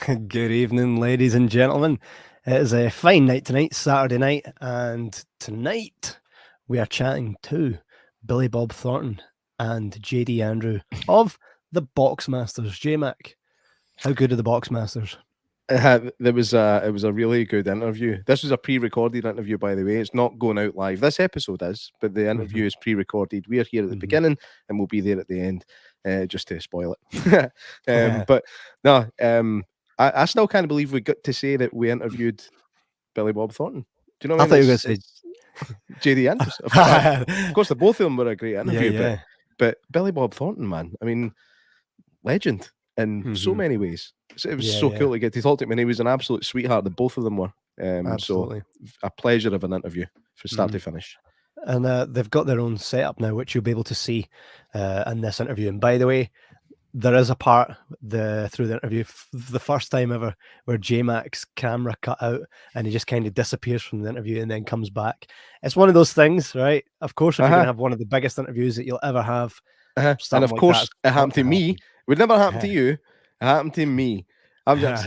Good evening, ladies and gentlemen. It is a fine night tonight, Saturday night, and tonight we are chatting to Billy Bob Thornton and JD Andrew of the Boxmasters. J-Mac, how good are the Boxmasters? It was a really good interview. This was a pre-recorded interview, by the way. It's not going out live. This episode is, but the interview is pre-recorded. We are here at the beginning, and we'll be there at the end, just to spoil it. But no, I still can't believe we got to say that we interviewed Billy Bob Thornton. Do you know what I mean? thought you were going to say JD Andrews. Of course, the both of them were a great interview, yeah. but Billy Bob Thornton, man, I mean, legend in so many ways. So it was cool to get to talk to him, and he was an absolute sweetheart. The both of them were. Absolutely. So a pleasure of an interview from start to finish. And they've got their own setup now, which you'll be able to see in this interview. And by the way, there is a part through the interview, the first time ever, where J-Mac's camera cut out and he just kind of disappears from the interview and then comes back. It's one of those things, right? Of course, if you're going to have one of the biggest interviews that you'll ever have, and of course, it happened to me. It would never happen to you. It happened to me. I'm just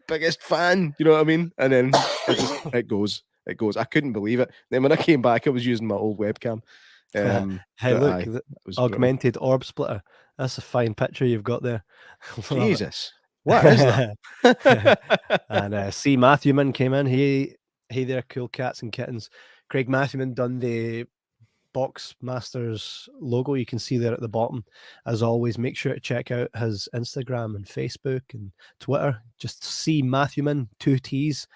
biggest fan, you know what I mean? And then it goes. I couldn't believe it. Then when I came back, I was using my old webcam. Hey, look, augmented orb splitter. That's a fine picture you've got there. Jesus, what is that? And C. Matthewman came in. Hey there, cool cats and kittens. Craig Matthewman done the Boxmasters logo. You can see there at the bottom. As always, make sure to check out his Instagram and Facebook and Twitter. Just C. Matthewman, 2 T's.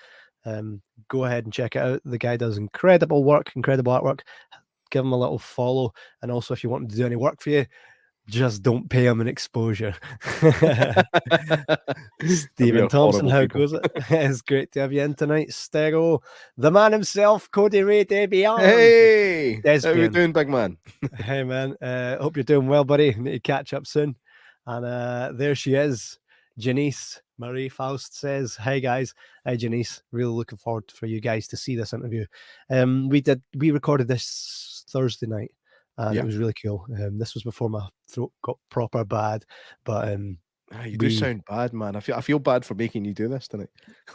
Go ahead and check it out. The guy does incredible work, incredible artwork. Give him a little follow. And also, if you want him to do any work for you, just don't pay him an exposure. Stephen Thompson, how goes it? It's great to have you in tonight. Stego, the man himself, Cody Ray Debian. Hey, how are you doing, big man? Hey, man. Hope you're doing well, buddy. Need to catch up soon. And there she is, Janice Marie Faust says, "Hey guys, hi Janice. Really looking forward for you guys to see this interview. We recorded this Thursday night, and it was really cool. This was before my throat got proper bad, but you do sound bad, man. I feel bad for making you do this tonight.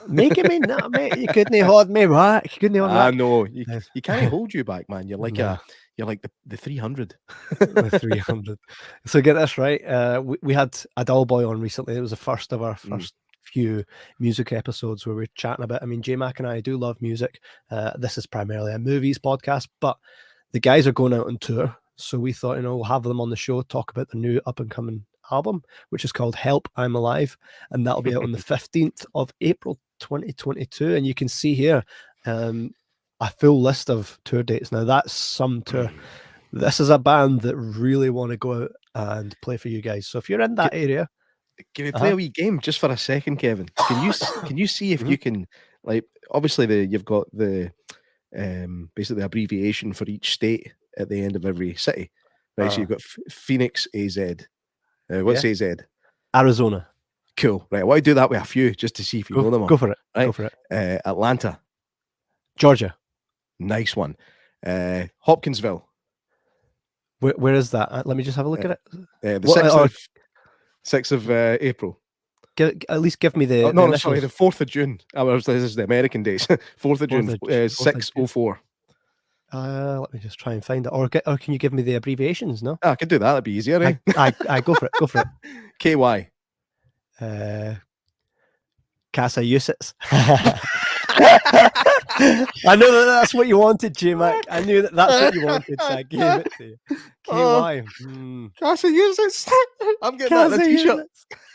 Making me not, mate. You couldn't hold me back. You couldn't hold me back. No, you can't hold you back, man. You're like the 300. The 300. So get this right. We had a Dull Boy on recently. It was the first of our first few music episodes where we're chatting about. I mean, J-Mac and I do love music. This is primarily a movies podcast, but the guys are going out on tour, so we thought, we'll have them on the show, talk about the new up and coming album, which is called Help, I'm Alive, and that'll be out on the 15th of April 2022. And you can see here a full list of tour dates. Now that's some tour. This is a band that really want to go out and play for you guys. So if you're in that area, can we play a wee game just for a second, Kevin? Can you see if you can, like, obviously you've got the basically abbreviation for each state at the end of every city, right? So you've got Phoenix, AZ. What's AZ? Arizona. Cool. Right. I want to do that with a few just to see if you know them all. Go for it. Right? Go for it. Atlanta. Georgia. Nice one. Hopkinsville. Where is that? Let me just have a look at it. The 6th of April. At least give me the... No, sorry, the 4th of June. This is the American days. 4th of June, 604. Let me just try and find it. Or can you give me the abbreviations, no? I could do that. That'd be easier, eh? I go for it. Go for it. KY. Massachusetts. I know that's what you wanted, J-Mac. I knew that's what you wanted, so I gave it to you. KY. Massachusetts. I'm getting that on a t-shirt.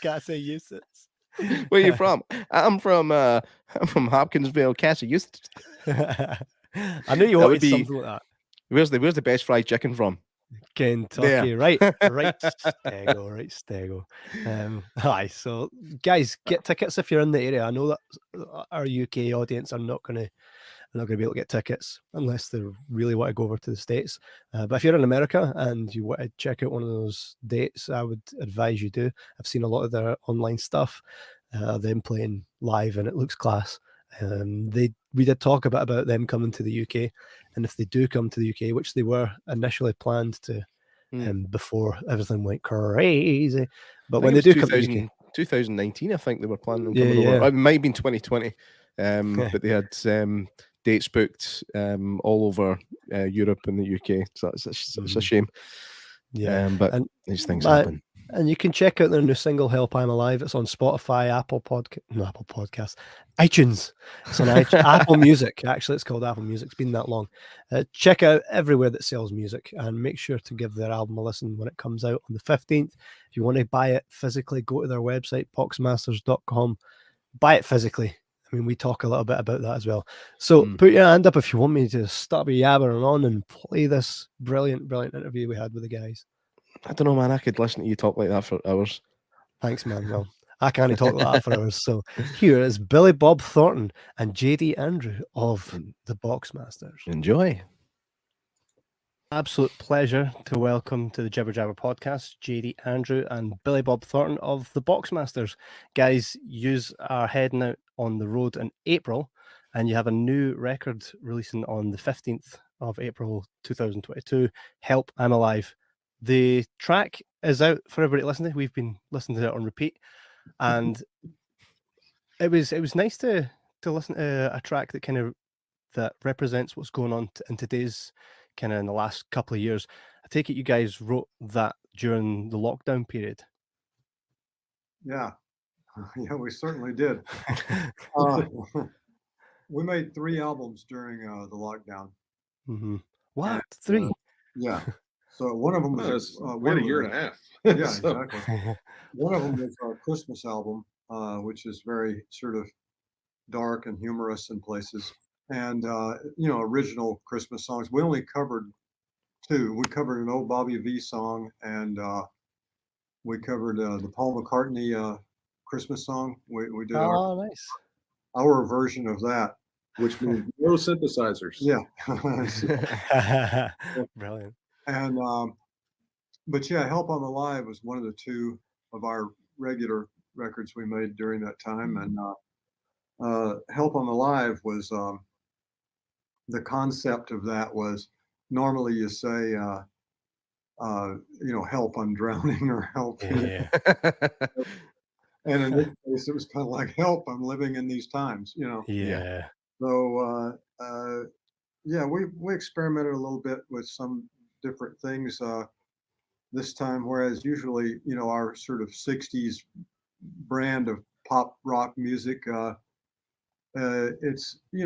Massachusetts. Where are you from? I'm from Hopkinsville, Massachusetts. I knew you wanted something like that. Where's the best fried chicken from? Kentucky, right, Stego. Aye, so guys, get tickets if you're in the area. I know that our UK audience are not going to be able to get tickets unless they really want to go over to the States. But if you're in America and you want to check out one of those dates, I would advise you do. I've seen a lot of their online stuff, them playing live, and it looks class. We did talk about them coming to the UK, and if they do come to the UK, which they were initially planned to before everything went crazy, but when they do come to the UK, 2019, I think they were planning on Yeah, coming over. yeah. It might have been 2020, but they had dates booked all over Europe and the UK. So it's a shame. Yeah, but and these things happen. And you can check out their new single "Help I'm Alive." It's on Spotify, Apple Podcasts, iTunes. It's on Apple Music. Actually, it's called Apple Music. It's been that long. Check out everywhere that sells music, and make sure to give their album a listen when it comes out on the 15th. If you want to buy it physically, go to their website, boxmasters.com. Buy it physically. I mean, we talk a little bit about that as well. So put your hand up if you want me to stop yabbering on and play this brilliant interview we had with the guys. I don't know, man. I could listen to you talk like that for hours. Thanks, man. Well, I can't talk like that for hours. So here is Billy Bob Thornton and JD Andrew of the Boxmasters. Enjoy. Absolute pleasure to welcome to the Jibber Jabber podcast JD Andrew and Billy Bob Thornton of the Boxmasters. Guys, yous are heading out on the road in April, and you have a new record releasing on the 15th of April 2022, Help I'm Alive. The track is out for everybody to listen to. We've been listening to it on repeat, and it was nice to listen to a track that represents what's going on in today's kind of in the last couple of years. I take it you guys wrote that during the lockdown period. Yeah, we certainly did. We made 3 albums during the lockdown. Mm-hmm. What? 3? Yeah. So one of them was a year and a half. Yeah, exactly. One of them was our Christmas album, which is very sort of dark and humorous in places, and original Christmas songs. We only covered 2. We covered an old Bobby V song, and we covered the Paul McCartney Christmas song. We did nice. our version of that, which means no synthesizers. Yeah. Brilliant. And but yeah, Help I'm Alive was one of the 2 of our regular records we made during that time. And Help I'm Alive was the concept of that was normally you say help I'm drowning or help. Yeah. And in this case it was kind of like help I'm living in these times, Yeah. So yeah, we experimented a little bit with some different things this time, whereas usually, our sort of 60s brand of pop rock music, it's, we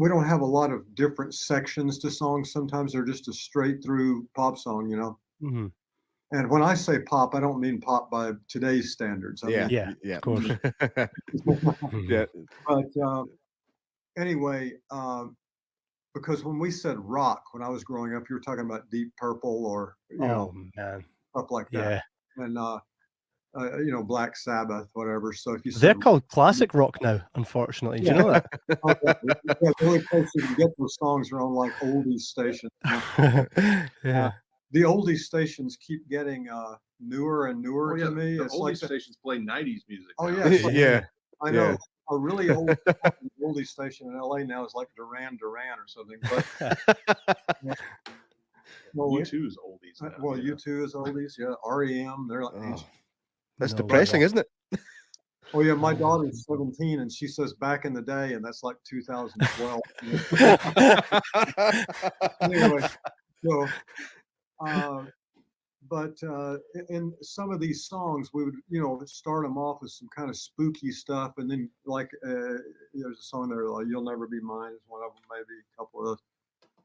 don't have a lot of different sections to songs. Sometimes they're just a straight through pop song, Mm-hmm. And when I say pop, I don't mean pop by today's standards. Yeah, of course. Yeah. But anyway, because when we said rock, when I was growing up, you were talking about Deep Purple or man, stuff like that. Yeah. And Black Sabbath, whatever. So if you They're said, called classic rock now, unfortunately. Do you know that? the only place you can get those songs are on like oldies stations. Yeah. The oldies stations keep getting newer and newer to me. The It's oldies like stations play 90s music. Oh, now. yeah. Yeah. I know. Yeah. A really old oldie station in LA now is like Duran Duran or something. But U2 is oldies. Now, well, U2 is oldies. Yeah, REM. They're like. That's No, depressing, isn't it? Oh yeah, my daughter's 17 and she says back in the day, and that's like 2012. Anyway, so. But in some of these songs, we would, start them off with some kind of spooky stuff, and then like there's a song there, like "You'll Never Be Mine" is one of them, maybe a couple of those,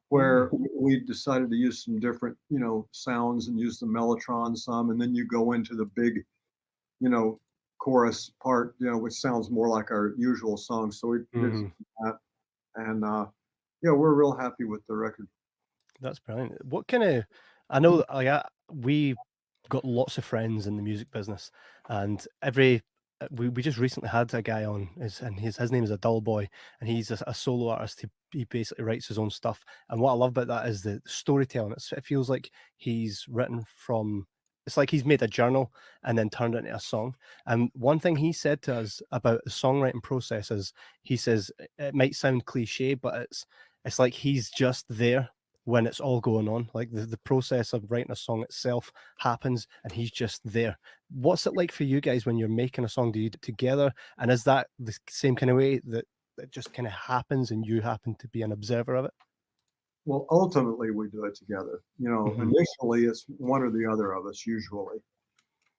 where we decided to use some different, sounds and use the mellotron some, and then you go into the big, chorus part, which sounds more like our usual song. So we did that, and we're real happy with the record. That's brilliant. What kind of? I know, we got lots of friends in the music business, and we just recently had a guy on, and his name is a Dull Boy, and he's a solo artist. He basically writes his own stuff, and what I love about that is the storytelling. It feels like he's written from. It's like he's made a journal and then turned it into a song. And one thing he said to us about the songwriting process is, he says it might sound cliche, but it's like he's just there when it's all going on. Like the process of writing a song itself happens and he's just there. What's it like for you guys when you're making a song? Do you do it together? And is that the same kind of way that it just kind of happens and you happen to be an observer of it? Well, ultimately, we do it together. You know, initially, it's one or the other of us, usually.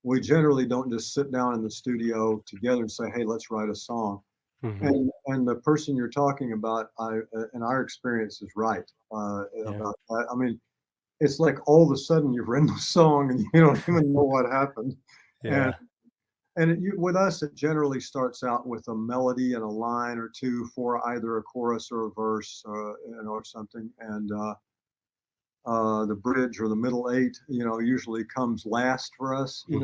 We generally don't just sit down in the studio together and say, hey, let's write a song. And the person you're talking about, in our experience, is right about that. I mean, it's like all of a sudden you've written a song and you don't even know what happened. Yeah. And with us, it generally starts out with a melody and a line or two for either a chorus or a verse, or something. And the bridge or the middle eight, usually comes last for us. We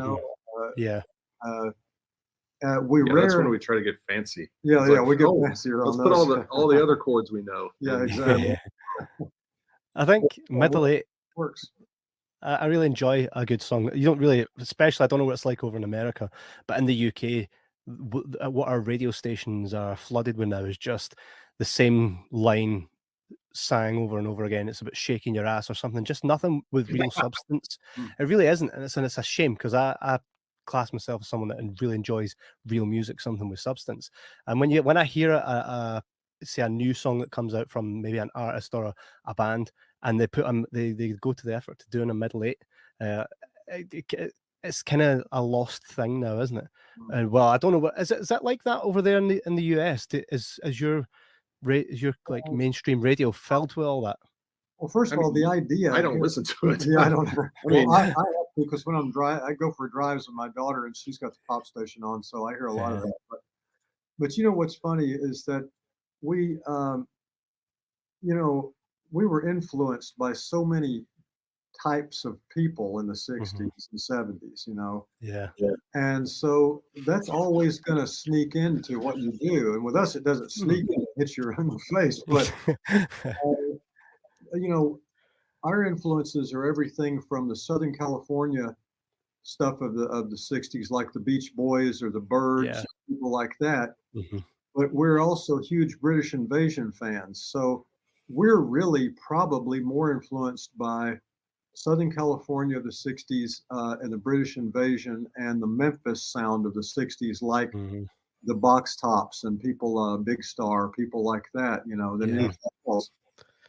that's when we try to get fancy. Yeah, we get fancier on let's those. put all the other chords we know. Yeah, exactly. I think middle eight works. I really enjoy a good song. You don't really, especially, I don't know what it's like over in America, but in the UK, what our radio stations are flooded with now is just the same line sang over and over again. It's about shaking your ass or something, just nothing with real substance. It really isn't. And it's a shame because I class myself as someone that really enjoys real music, something with substance. And when I hear say a new song that comes out from maybe an artist or a band, and they go to the effort to doing a middle eight, it's kind of a lost thing now, isn't it? And well, I don't know what is that like that over there in the US? Is your like mainstream radio filled with all that? Well, first of all, the idea. I don't listen to it. Yeah, I don't. I have to, because when I'm I go for drives with my daughter, and she's got the pop station on, so I hear a lot of that. But you know what's funny is that we were influenced by so many types of people in the 60s and 70s, Yeah. And so that's always going to sneak into what you do. And with us, it doesn't sneak in, it hits you in the face. But, our influences are everything from the Southern California stuff of the 60s, like the Beach Boys or the Byrds, people like that. But we're also huge British Invasion fans. So we're really probably more influenced by Southern California of the 60s and the British Invasion and the Memphis sound of the 60s, like the Box Tops and people, Big Star, people like that, the New Fellas.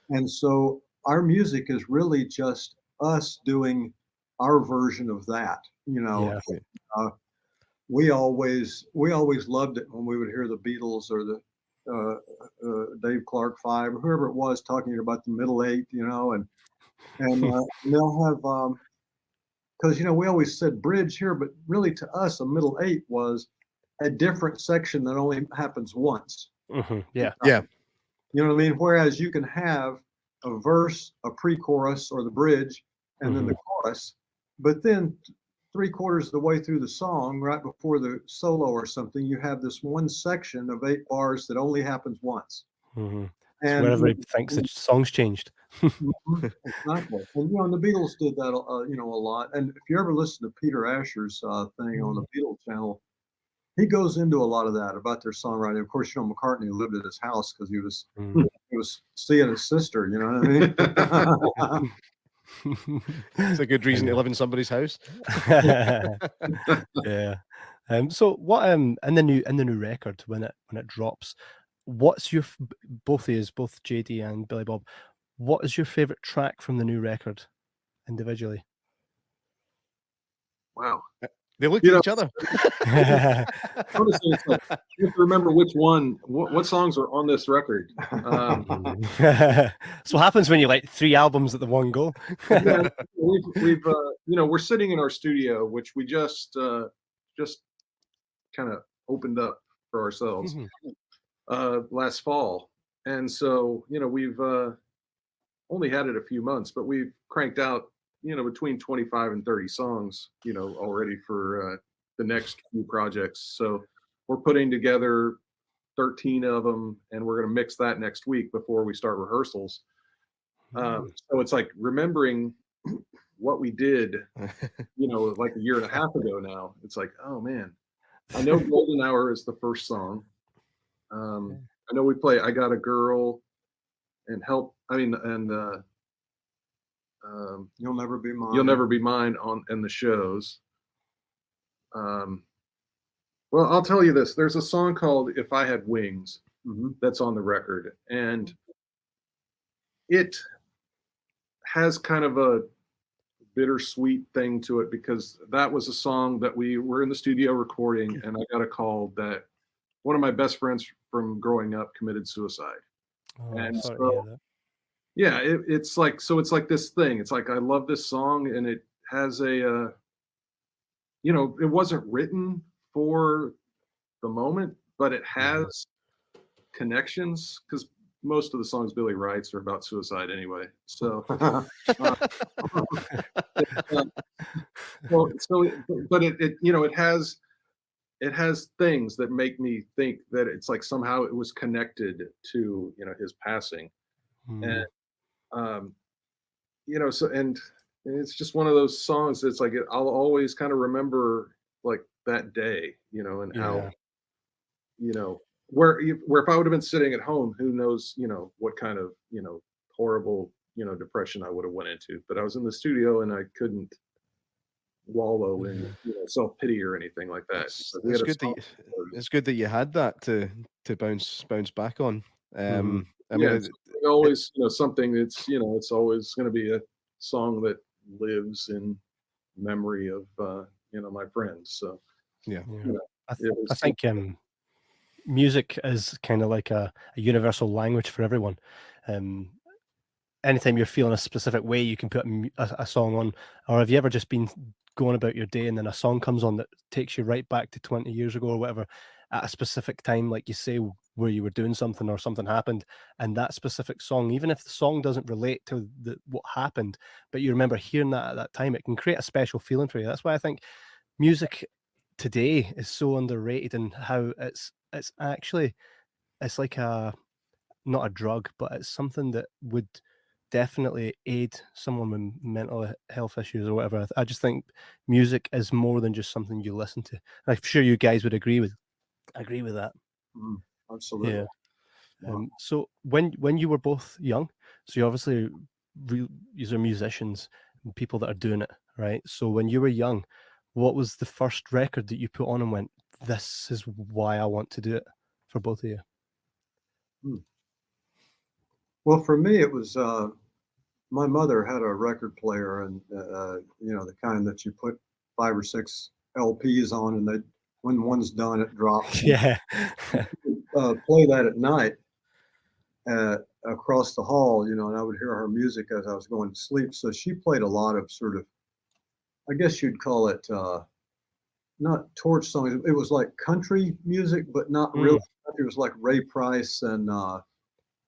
And so our music is really just us doing our version of that, we always loved it when we would hear the Beatles or the Dave Clark Five, or whoever it was, talking about the middle eight, and they'll have because we always said bridge here, but really to us a middle eight was a different section that only happens once. Yeah. You know what I mean? Whereas you can have a verse, a pre-chorus, or the bridge, and then the chorus, but then 3/4 of the way through the song, right before the solo or something, you have this one section of 8 bars that only happens once. And where everybody thinks the song's changed. Exactly. And the Beatles did that a lot. And if you ever listen to Peter Asher's thing on the Beatles channel, he goes into a lot of that about their songwriting. Of course, McCartney lived at his house because he was seeing his sister, you know what I mean? It's a good reason to live in somebody's house. Yeah. So what in the new record when it drops, what's your both JD and Billy Bob, what is your favorite track from the new record individually? Wow. They look at each other. Honestly, it's like, you have to remember which one, what songs are on this record. So what happens when you like 3 albums at the one go? Yeah, we've we're sitting in our studio, which we just kind of opened up for ourselves last fall, and so we've only had it a few months, but we've cranked out between 25 and 30 songs already for the next few projects. So we're putting together 13 of them, and we're going to mix that next week before we start rehearsals. So it's like remembering what we did like a year and a half ago now. It's like, oh man, I know Golden Hour is the first song. I know we play I Got a Girl and Help, and You'll Never Be Mine. You'll Never Be Mine and the shows. Well, I'll tell you this. There's a song called If I Had Wings that's on the record, and it has kind of a bittersweet thing to it because that was a song that we were in the studio recording, and I got a call that one of my best friends from growing up committed suicide. Oh, And sorry to so, hear that. yeah, it's like, so it's like this thing. It's like, I love this song, and it has a, it wasn't written for the moment, but it has connections because most of the songs Billy writes are about suicide anyway. So, but it has things that make me think that it's like somehow it was connected to his passing, and so and it's just one of those songs that's like I'll always kind of remember like that day, and how where if I would have been sitting at home, who knows, what kind of horrible depression I would have went into. But I was in the studio and I couldn't wallow in self pity or anything like that. It's good that you had that to bounce back on. I mean, it's always something that's it's always going to be a song that lives in memory of my friends. So I think music is kind of like a universal language for everyone. Anytime you're feeling a specific way, you can put a song on. Or have you ever just been going about your day and then a song comes on that takes you right back to 20 years ago or whatever, at a specific time, like you say, where you were doing something or something happened, and that specific song, even if the song doesn't relate to what happened, but you remember hearing that at that time, it can create a special feeling for you. That's why I think music today is so underrated, and how it's actually, it's like not a drug, but it's something that would definitely aid someone with mental health issues or whatever. I just think music is more than just something you listen to. I'm sure you guys would agree with that. Absolutely. Yeah. So when you were both young, so you obviously these are musicians, people that are doing it, right? So when you were young, what was the first record that you put on and went, this is why I want to do it, for both of you? Well, for me, it was my mother had a record player, and the kind that you put 5 or 6 LPs on, and when one's done, it drops. Yeah. Play that at night across the hall, and I would hear her music as I was going to sleep. So she played a lot of sort of, I guess you'd call it not torch songs. It was like country music, but not really. It was like Ray Price and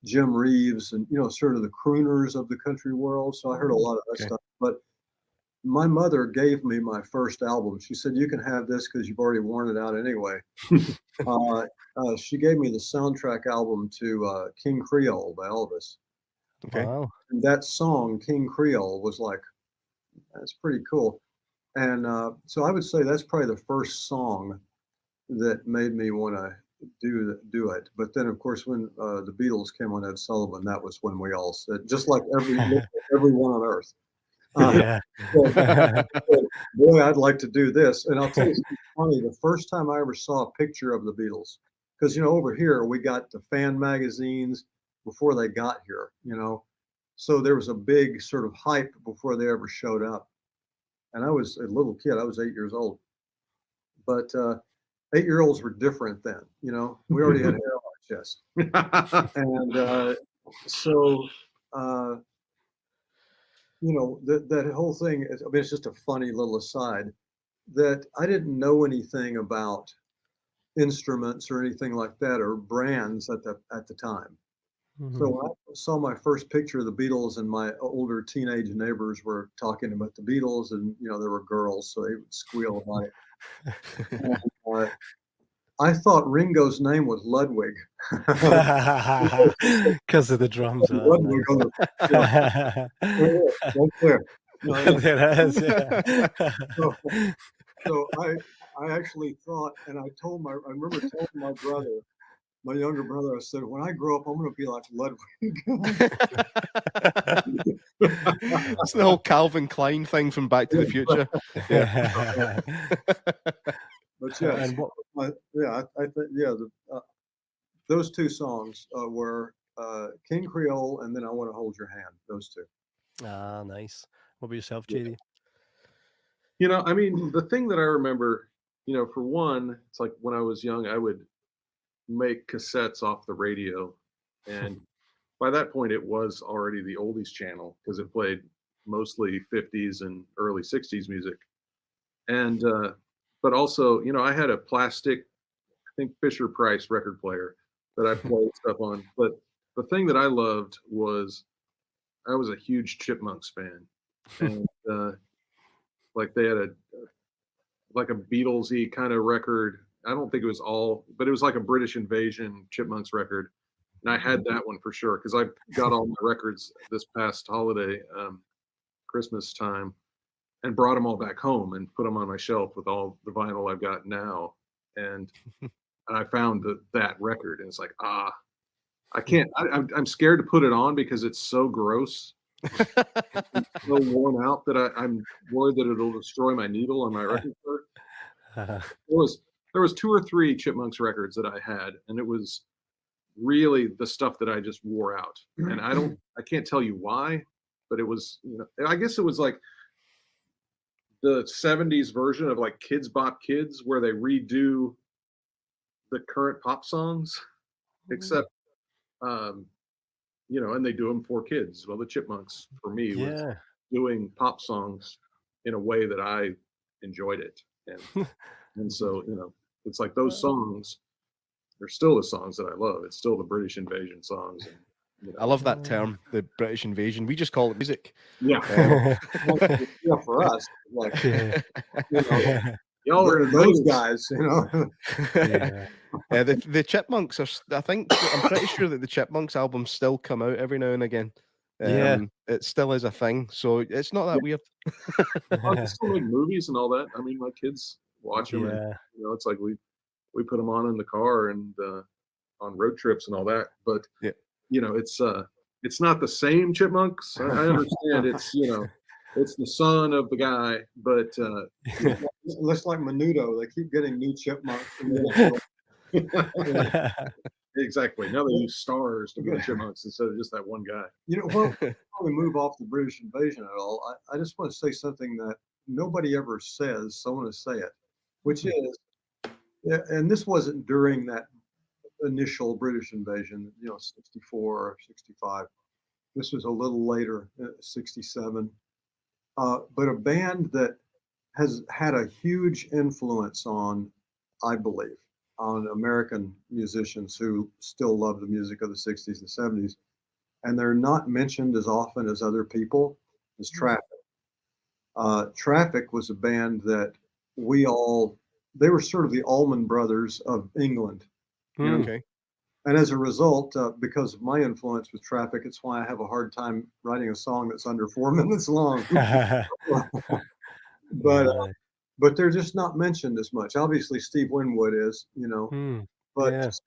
Jim Reeves, and sort of the crooners of the country world. So I heard a lot of that stuff. But my mother gave me my first album. She said, "You can have this because you've already worn it out anyway." She gave me the soundtrack album to King Creole by Elvis. Okay. Wow. And that song, King Creole, was like, that's pretty cool. And so I would say that's probably the first song that made me want to do it. But then, of course, when the Beatles came on Ed Sullivan, that was when we all said, just like everyone on earth. Yeah. Boy, I'd like to do this. And I'll tell you something funny. The first time I ever saw a picture of the Beatles, because over here we got the fan magazines before they got here, so there was a big sort of hype before they ever showed up. And I was a little kid. I was 8 years old. But 8-year-olds were different then. We already had hair on our chest. And so that whole thing, I mean, it's just a funny little aside, that I didn't know anything about instruments or anything like that, or brands at the time. So when I saw my first picture of the Beatles, and my older teenage neighbors were talking about the Beatles, and there were girls, so they would squeal about it. And, I thought Ringo's name was Ludwig. Because of the drums. Ludwig right there. There it is, yeah. So I actually thought, and I remember telling my brother my younger brother, I said, when I grow up, I'm going to be like Ludwig. It's the whole Calvin Klein thing from Back to the Future. Yeah. But yeah, And what? I think those two songs were King Creole and then I Want to Hold Your Hand. Those two. Ah, nice. What about yourself, JD? You know, I mean, the thing that I remember, you know, for one, it's like when I was young, I would make cassettes off the radio, and by that point, it was already the oldies channel because it played mostly 50s and early 60s music. And but also, you know, I had a plastic, I think Fisher Price record player that I played stuff on. But the thing that I loved was I was a huge Chipmunks fan, and like they had like a Beatlesy kind of record. I don't think it was all, but it was like a British Invasion Chipmunks record, and I had that one for sure because I got all my records this past holiday, Christmas time, and brought them all back home and put them on my shelf with all the vinyl I've got now. And I found that record, and it's like, I can't. I'm scared to put it on because it's so gross, it's so worn out that I'm worried that it'll destroy my needle on my record player. There was 2 or 3 Chipmunks records that I had, and it was really the stuff that I just wore out. And I can't tell you why, but it was, you know, I guess it was like the 70s version of like Kids Bop Kids, where they redo the current pop songs, except, you know, and they do them for kids. Well, the Chipmunks for me was doing pop songs in a way that I enjoyed it. And so, you know, it's like those songs, they're still the songs that I love. It's still the British Invasion songs. And, you know. I love that term, the British Invasion. We just call it music. Yeah. Yeah, for us, like, you know, y'all are those guys, you know. The Chipmunks are, I'm pretty sure that the Chipmunks albums still come out every now and again. It still is a thing, so it's not that weird. They still make movies and all that. I mean, my kids watch them, and you know, it's like we put them on in the car and on road trips and all that. But you know, it's not the same Chipmunks. I understand it's, you know, it's the son of the guy, but looks like Menudo. They keep getting new Chipmunks. Exactly. Now they use stars to be the Chipmunks instead of just that one guy. You know, well, before we move off the British Invasion at all, I just want to say something that nobody ever says, so I want to say it, which is, and this wasn't during that initial British invasion, you know, 64 or 65. This was a little later, 67. But a band that has had a huge influence on, I believe, on American musicians who still love the music of the 60s and 70s, and they're not mentioned as often as other people, is Traffic. Traffic was a band that they were sort of the Allman Brothers of England. Okay. And as a result, because of my influence with Traffic, it's why I have a hard time writing a song that's under 4 minutes long. But they're just not mentioned as much. Obviously, Steve Winwood is, you know, but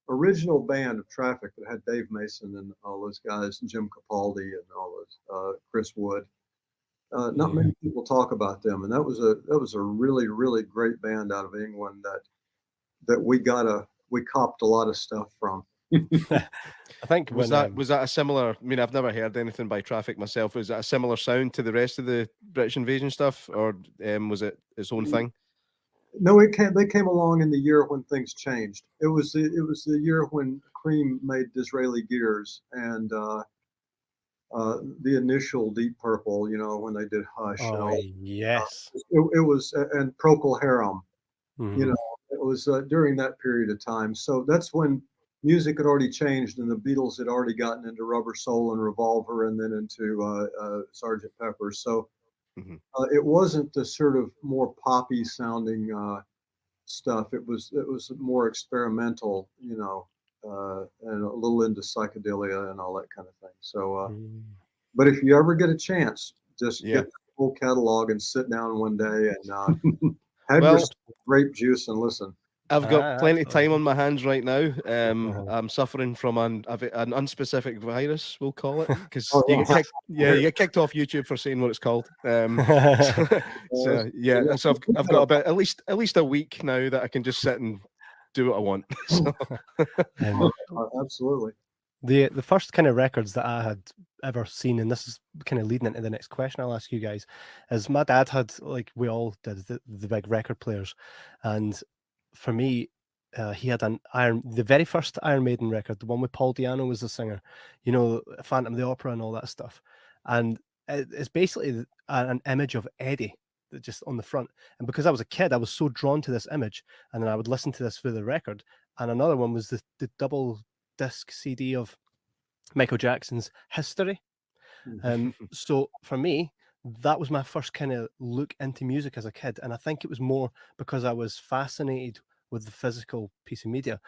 original band of Traffic that had Dave Mason and all those guys, and Jim Capaldi and all those, Chris Wood. Not many people talk about them, and that was a really, really great band out of England that we copped a lot of stuff from. I think was that a similar? I mean, I've never heard anything by Traffic myself. Was that a similar sound to the rest of the British Invasion stuff, or was it its own thing? No, they came along in the year when things changed. It was the year when Cream made Disraeli Gears and the initial Deep Purple. You know, when they did Hush. Oh, yes. It was, and Procol Harum. You know, it was during that period of time. So that's when music had already changed, and the Beatles had already gotten into Rubber Soul and Revolver, and then into Sgt. Pepper. So it wasn't the sort of more poppy sounding stuff. It was more experimental, you know, and a little into psychedelia and all that kind of thing. So, but if you ever get a chance, just get the whole catalog and sit down one day and have your grape juice and listen. I've got plenty of time Absolutely. on my hands right now. I'm suffering from an unspecific virus, we'll call it, because Oh, you yeah. get kicked. Yeah, you get kicked off YouTube for saying what it's called. So yeah, so I've got about at least a week now that I can just sit and do what I want. So. Absolutely. The first kind of records that I had ever seen, and this is kind of leading into the next question I'll ask you guys, is my dad had, like we all did, the big record players, and for me, he had the very first Iron Maiden record, the one with Paul Di'Anno was the singer, you know, Phantom of the Opera and all that stuff, and it's basically an image of Eddie that just on the front, and because I was a kid, I was so drawn to this image, and then I would listen to this through the record, and another one was the double disc CD of Michael Jackson's History. So for me, that was my first kind of look into music as a kid. And I think it was more because I was fascinated with the physical piece of media.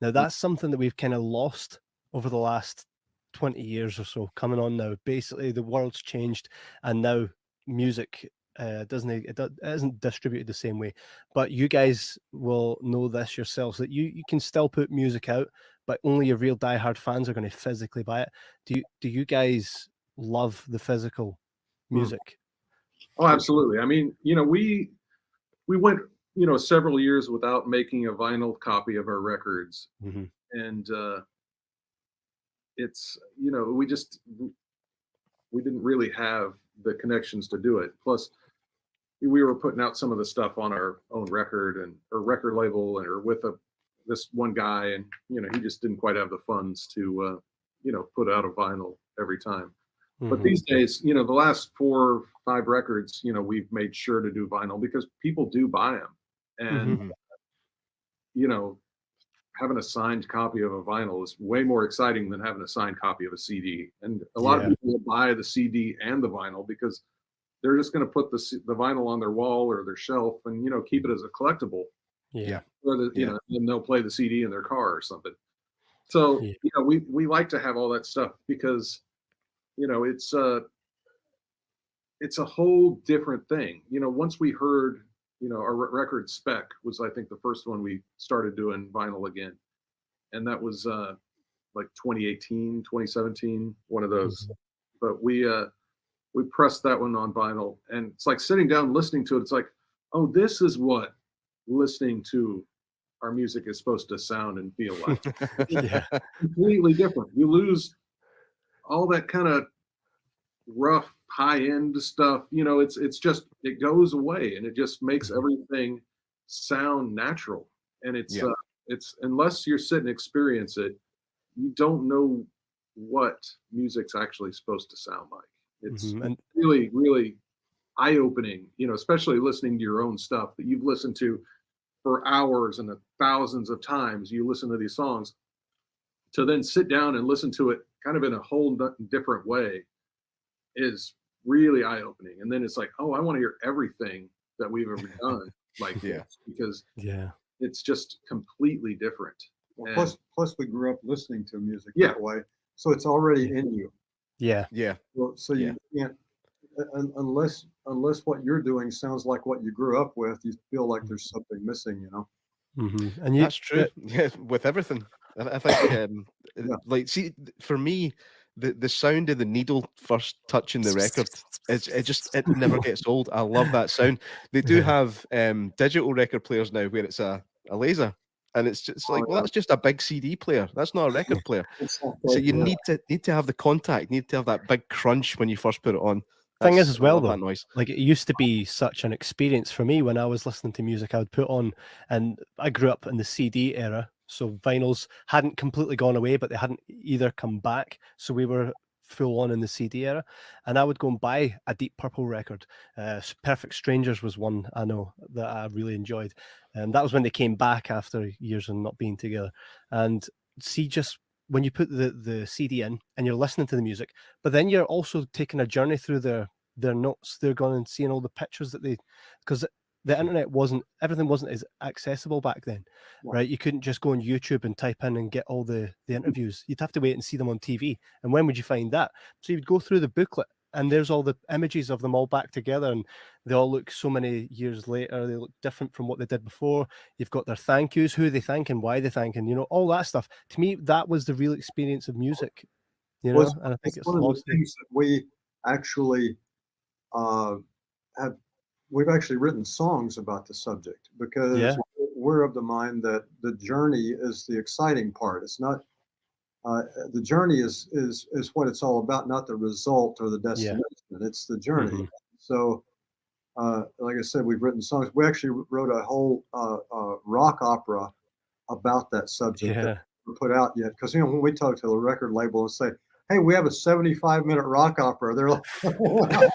Now, that's something that we've kind of lost over the last 20 years or so coming on now. Basically, the world's changed, and now music isn't distributed the same way. But you guys will know this yourselves, that you can still put music out, but only your real diehard fans are going to physically buy it. Do you guys love the physical music? Oh, absolutely. I mean, you know, we went, you know, several years without making a vinyl copy of our records, and it's, you know, we didn't really have the connections to do it. Plus, we were putting out some of the stuff on our own record and or record label, and or with this one guy, and you know, he just didn't quite have the funds to you know, put out a vinyl every time. But these days, you know, the last 4 or 5 records, you know, we've made sure to do vinyl because people do buy them, and you know, having a signed copy of a vinyl is way more exciting than having a signed copy of a CD. And a lot of people will buy the CD and the vinyl because they're just going to put the vinyl on their wall or their shelf and, you know, keep it as a collectible. Yeah. Or you know, and they'll play the CD in their car or something. So, you know, we like to have all that stuff because, you know, it's a whole different thing. You know, once we heard, you know, our record Spec was, I think, the first one we started doing vinyl again. And that was like 2018, 2017, one of those. But we pressed that one on vinyl, and it's like sitting down listening to it. It's like, oh, this is what listening to our music is supposed to sound and feel like. Completely different. You lose all that kind of rough high end stuff. You know, it's just, it goes away, and it just makes everything sound natural. And it's unless you're sitting and experience it, you don't know what music's actually supposed to sound like. It's really, really eye-opening, you know, especially listening to your own stuff that you've listened to for hours and thousands of times. You listen to these songs, to then sit down and listen to it kind of in a whole different way is really eye-opening. And then it's like, oh, I want to hear everything that we've ever done like this, because it's just completely different. Well, plus we grew up listening to music that way, so it's already in you. Well, so you can't, unless what you're doing sounds like what you grew up with, you feel like there's something missing, you know. And that's true. With everything, I think like, see, for me, the sound of the needle first touching the record, it never gets old. I love that sound. They do have digital record players now where it's a laser, and it's just like, well, that's just a big CD player. That's not a record player. So you need to have the contact, need to have that big crunch when you first put it on. Thing is, as well, though, like, it used to be such an experience for me when I was listening to music I would put on, and I grew up in the CD era, so vinyls hadn't completely gone away, but they hadn't either come back, so we were full on in the CD era, and I would go and buy a Deep Purple record. Perfect Strangers was one I know that I really enjoyed, and that was when they came back after years of not being together. And see, just when you put the CD in and you're listening to the music, but then you're also taking a journey through their notes. They're going and seeing all the pictures that because the internet everything wasn't as accessible back then, right? You couldn't just go on YouTube and type in and get all the interviews. You'd have to wait and see them on TV. And when would you find that? So you'd go through the booklet and there's all the images of them all back together, and they all look so many years later. They look different from what they did before. You've got their thank yous, who they thank and why they thank, and all that stuff. To me, that was the real experience of music, and I think it's one of the lost. things that we actually we've actually written songs about the subject, because we're of the mind that the journey is the exciting part. It's not the journey is what it's all about, not the result or the destination. It's the journey. So like I said, we've written songs. We actually wrote a whole rock opera about that subject that we put out yet, because when we talk to the record label and say, hey, we have a 75-minute rock opera, they're like the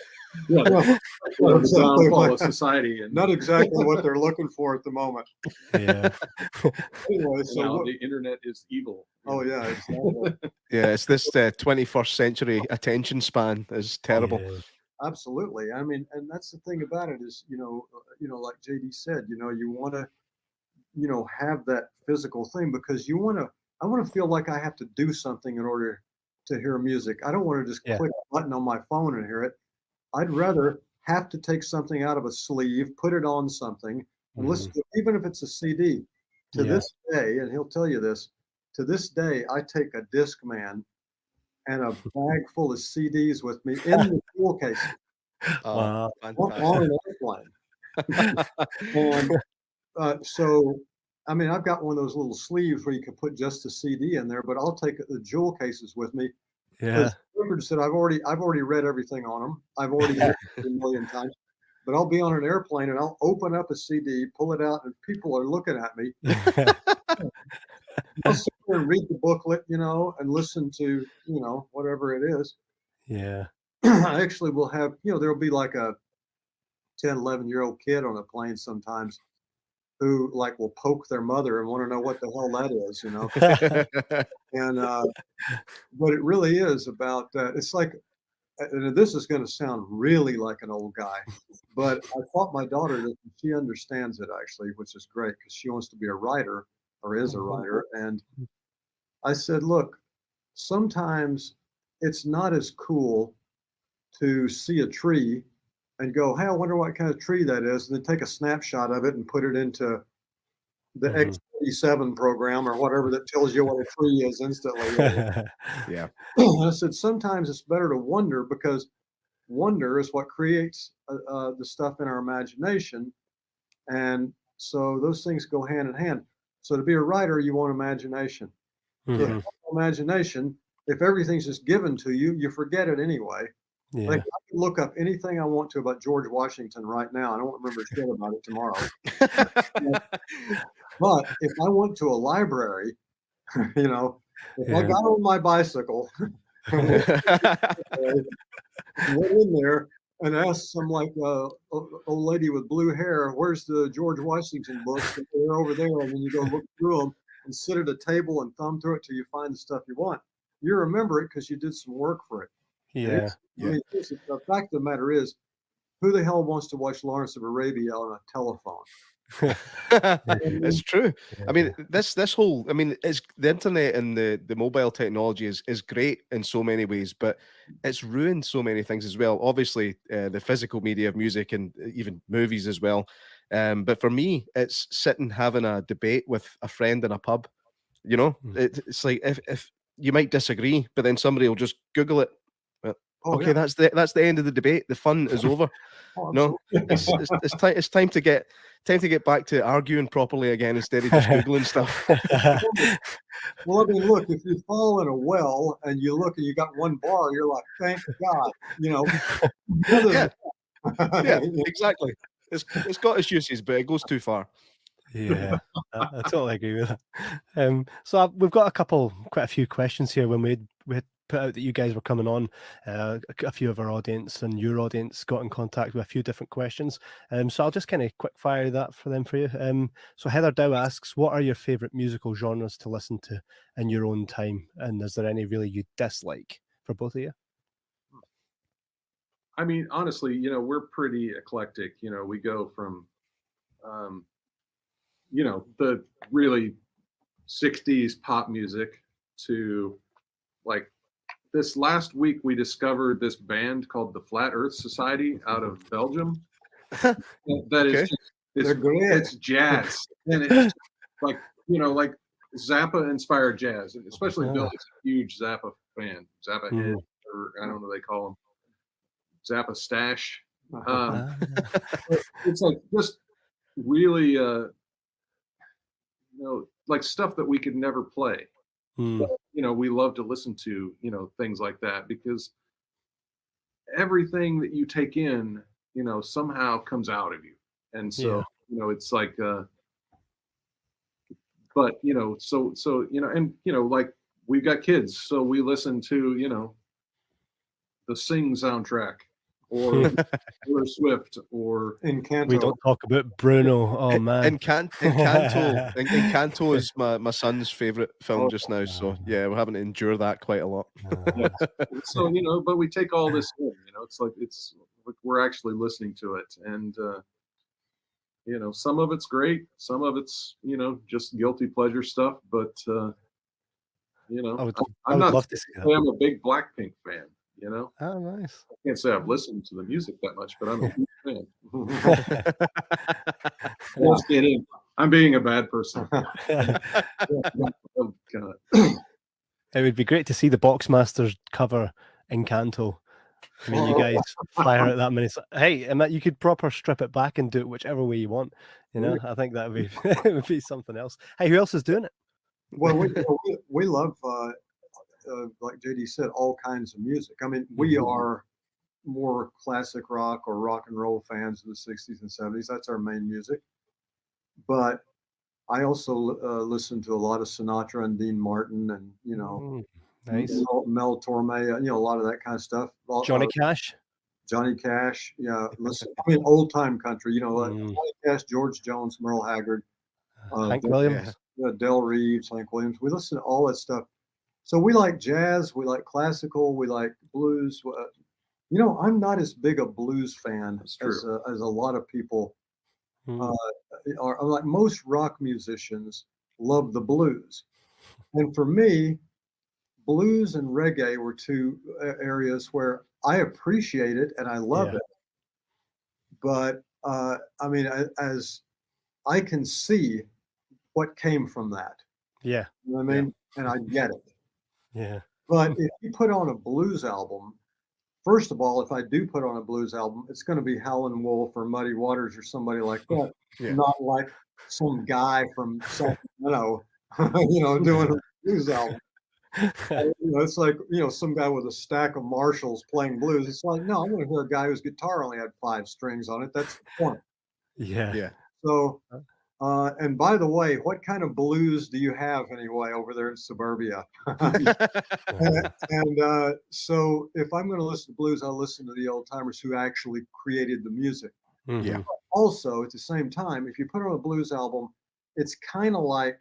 downfall of society, and not exactly what they're looking for at the moment. Yeah. Anyway, so the internet is evil. Oh yeah, exactly. Yeah, it's this 21st century attention span is terrible. Yeah. Absolutely. I mean, and that's the thing about it is, like JD said, you want to, have that physical thing, because I want to feel like I have to do something in order to hear music. I don't want to just click a button on my phone and hear it. I'd rather have to take something out of a sleeve, put it on something, and listen to it, even if it's a CD. To this day, and he'll tell you this, to this day, I take a Discman and a bag full of CDs with me in the tool case. Wow. On an airplane. And so, I mean, I've got one of those little sleeves where you can put just a CD in there, but I'll take the jewel cases with me. Yeah. Records that I've already read everything on them. I've already listened to it a million times. But I'll be on an airplane and I'll open up a CD, pull it out, and people are looking at me. I'll sit there and read the booklet, and listen to, whatever it is. Yeah. I actually will have, there'll be like a 10, 11-year-old kid on a plane sometimes who will poke their mother and want to know what the hell that is, And but it really is about it's like, and this is going to sound really like an old guy, but I taught my daughter that she understands it actually, which is great, because she wants to be a writer, or is a writer. And I said, look, sometimes it's not as cool to see a tree and go, hey, I wonder what kind of tree that is, and then take a snapshot of it and put it into the X37 program or whatever that tells you what a tree is instantly. Yeah. I said, sometimes it's better to wonder, because wonder is what creates the stuff in our imagination. And so those things go hand in hand. So to be a writer, you want imagination. Imagination, if everything's just given to you, you forget it anyway. Yeah. Like, I can look up anything I want to about George Washington right now, and I won't remember shit about it tomorrow. But if I went to a library, if I got on my bicycle, went in there and asked some old lady with blue hair, where's the George Washington books? And they're over there, and then you go look through them and sit at a table and thumb through it till you find the stuff you want. You remember it because you did some work for it. Yeah. I mean, the fact of the matter is, who the hell wants to watch Lawrence of Arabia on a telephone? It's true. I mean, this whole, it's the internet and the mobile technology is great in so many ways, but it's ruined so many things as well. Obviously, the physical media of music and even movies as well. But for me, it's sitting having a debate with a friend in a pub. It's like if you might disagree, but then somebody will just Google it. Okay, that's the end of the debate. The fun is over. No, it's time to get back to arguing properly again instead of just Googling stuff. Well, I mean, look, if you fall in a well and you look and you got one bar, you're like, thank God, Yeah, exactly. It's got its uses, but it goes too far. Yeah, I totally agree with that. So we've got quite a few questions here. When we had put out that you guys were coming on, a few of our audience and your audience got in contact with a few different questions. So I'll just kind of quick fire that for you. So Heather Dow asks, what are your favorite musical genres to listen to in your own time? And is there any really you dislike for both of you? I mean, honestly, we're pretty eclectic. We go from, the really 60s pop music to this last week we discovered this band called the Flat Earth Society out of Belgium. That is Okay. just, it's jazz, and it's like, you know, like Zappa inspired jazz, and especially Billy's a huge Zappa fan, Zappa head, or I don't know what they call him, Zappa stash. It's like just really, you know, like stuff that we could never play. But, you know, we love to listen to, you know, things like that, because everything that you take in, you know, somehow comes out of you. And so, you know, it's like, but, you know, so, you know, and, you know, like we've got kids, so we listen to, you know, the Sing soundtrack, or Taylor Swift, or Encanto. We don't talk about Bruno. Oh man. Encanto is my son's favorite film just now. So yeah, we're having to endure that quite a lot. So, you know, but we take all this in, you know, it's like we're actually listening to it, and you know, some of it's great, some of it's, you know, just guilty pleasure stuff, but you know, I would love to see that. I'm a big Blackpink fan, you know. Oh, nice. I can't say I've listened to the music that much, but I'm a huge fan. Just kidding. I'm being a bad person. It would be great to see the Boxmasters cover Encanto. I mean, you guys fire out that many. Hey, and that you could proper strip it back and do it whichever way you want. You know, I think that would be it would be something else. Hey, who else is doing it? Well, we love, like JD said, all kinds of music. I mean, we are more classic rock or rock and roll fans of the 60s and 70s. That's our main music. But I also listen to a lot of Sinatra and Dean Martin, and, you know, nice. Mel Torme, you know, a lot of that kind of stuff. Johnny Cash. Johnny Cash, yeah. Listen, I mean, old time country, you know, like Johnny Cash, George Jones, Merle Haggard, Hank Williams, Del Reeves, Hank Williams. We listen to all that stuff. So we like jazz, we like classical, we like blues. You know, I'm not as big a blues fan as a lot of people are. Like most rock musicians love the blues, and for me, blues and reggae were two areas where I appreciate it and I love it. But I mean, as I can see what came from that. Yeah. You know what I mean? And I get it. Yeah. But if you put on a blues album, first of all, if I do put on a blues album, it's going to be Howlin' Wolf or Muddy Waters or somebody like that, not like some guy from Sacramento, you know, doing a blues album. You know, it's like, you know, some guy with a stack of Marshalls playing blues. It's like, no, I'm going to hear a guy whose guitar only had 5 strings on it. That's the point. Yeah. So, and by the way, what kind of blues do you have anyway over there in suburbia? and so if I'm going to listen to blues, I'll listen to the old timers who actually created the music. Yeah. Also, at the same time, if you put on a blues album, it's kind of like